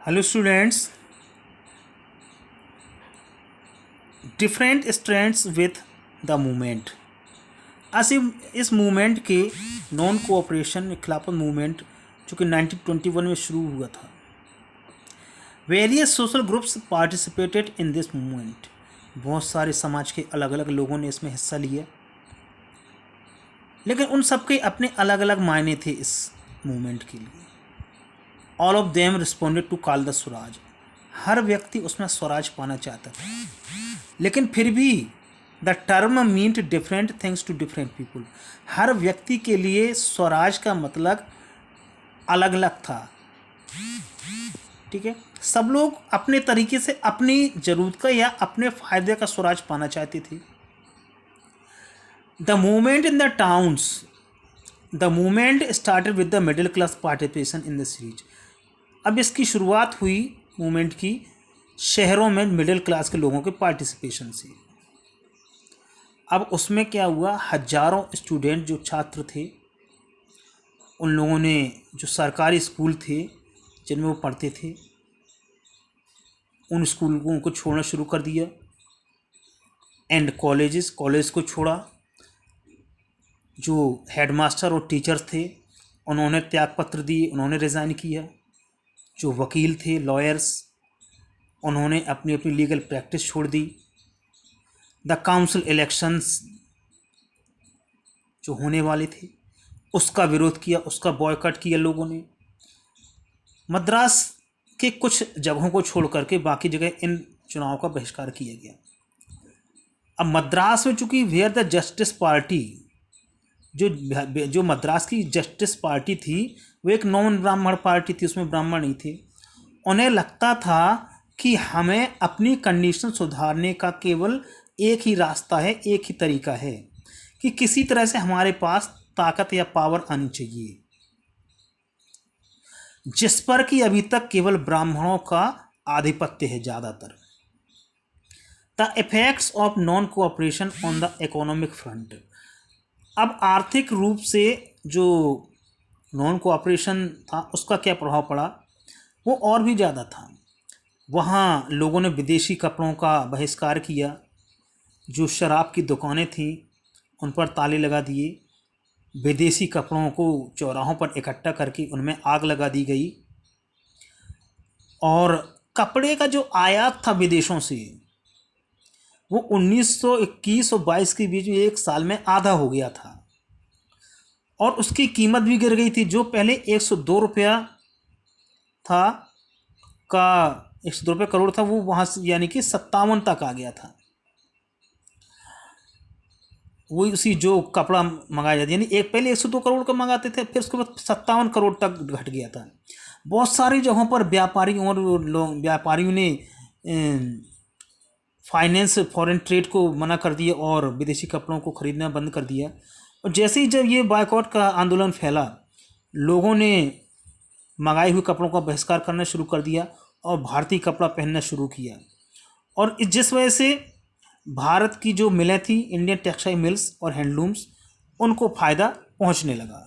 Hello students, different strands with the movement. Asim इस movement के non cooperation खिलाफत movement जो कि 1921 में शुरू हुआ था। Various social groups participated in this movement. बहुत सारे समाज के अलग अलग लोगों ने इसमें हिस्सा लिया, लेकिन उन सबके अपने अलग अलग मायने थे इस मूवमेंट के लिए। All of them responded to call the swaraj. हर व्यक्ति उसमें स्वराज पाना चाहता था, लेकिन फिर भी the term meant different things to different people. हर व्यक्ति के लिए स्वराज का मतलब अलग अलग था। ठीक है, सब लोग अपने तरीके से अपनी जरूरत का या अपने फायदे का स्वराज पाना चाहते थे। The movement in the towns, the movement started with the middle class participation in the series. अब इसकी शुरुआत हुई मूवमेंट की शहरों में मिडिल क्लास के लोगों के पार्टिसिपेशन से। अब उसमें क्या हुआ, हजारों स्टूडेंट जो छात्र थे, उन लोगों ने जो सरकारी स्कूल थे जिनमें वो पढ़ते थे, उन स्कूलों को छोड़ना शुरू कर दिया। एंड कॉलेज को छोड़ा। जो हेडमास्टर और टीचर्स थे उन्होंने त्यागपत्र दिए, उन्होंने रिज़ाइन किया। जो वकील थे, लॉयर्स, उन्होंने अपनी अपनी लीगल प्रैक्टिस छोड़ दी। द काउंसिल इलेक्शंस जो होने वाले थे उसका विरोध किया, उसका बॉयकॉट किया लोगों ने। मद्रास के कुछ जगहों को छोड़ करके बाकी जगह इन चुनावों का बहिष्कार किया गया। अब मद्रास में चूंकि वेयर द जस्टिस पार्टी, जो मद्रास की जस्टिस पार्टी थी वो एक नॉन ब्राह्मण पार्टी थी, उसमें ब्राह्मण नहीं थे। उन्हें लगता था कि हमें अपनी कंडीशन सुधारने का केवल एक ही रास्ता है, एक ही तरीका है कि किसी तरह से हमारे पास ताकत या पावर आनी चाहिए, जिस पर कि अभी तक केवल ब्राह्मणों का आधिपत्य है ज़्यादातर। The effects of non cooperation on the economic front. अब आर्थिक रूप से जो नॉन कोऑपरेशन था उसका क्या प्रभाव पड़ा, वो और भी ज़्यादा था। वहाँ लोगों ने विदेशी कपड़ों का बहिष्कार किया। जो शराब की दुकानें थीं उन पर ताले लगा दिए। विदेशी कपड़ों को चौराहों पर इकट्ठा करके उनमें आग लगा दी गई। और कपड़े का जो आयात था विदेशों से वो 1921 और 22 के बीच में एक साल में आधा हो गया था, और उसकी कीमत भी गिर गई थी। जो पहले 102 रुपया था का 102 रुपये करोड़ था, वो वहाँ से यानी कि 57 तक आ गया था। वही उसी जो कपड़ा मंगाया जाता, यानी एक पहले 102 करोड़ का मंगाते थे, फिर उसके बाद 57 करोड़ तक घट गया था। बहुत सारी जगहों पर व्यापारियों ने फाइनेंस फॉरेन ट्रेड को मना कर दिया और विदेशी कपड़ों को खरीदना बंद कर दिया। और जैसे ही जब ये बायकॉट का आंदोलन फैला, लोगों ने मंगाए हुए कपड़ों का बहिष्कार करना शुरू कर दिया और भारतीय कपड़ा पहनना शुरू किया। और जिस वजह से भारत की जो मिलें थी, इंडियन टेक्सटाइल मिल्स और हैंडलूम्स, उनको फ़ायदा पहुंचने लगा।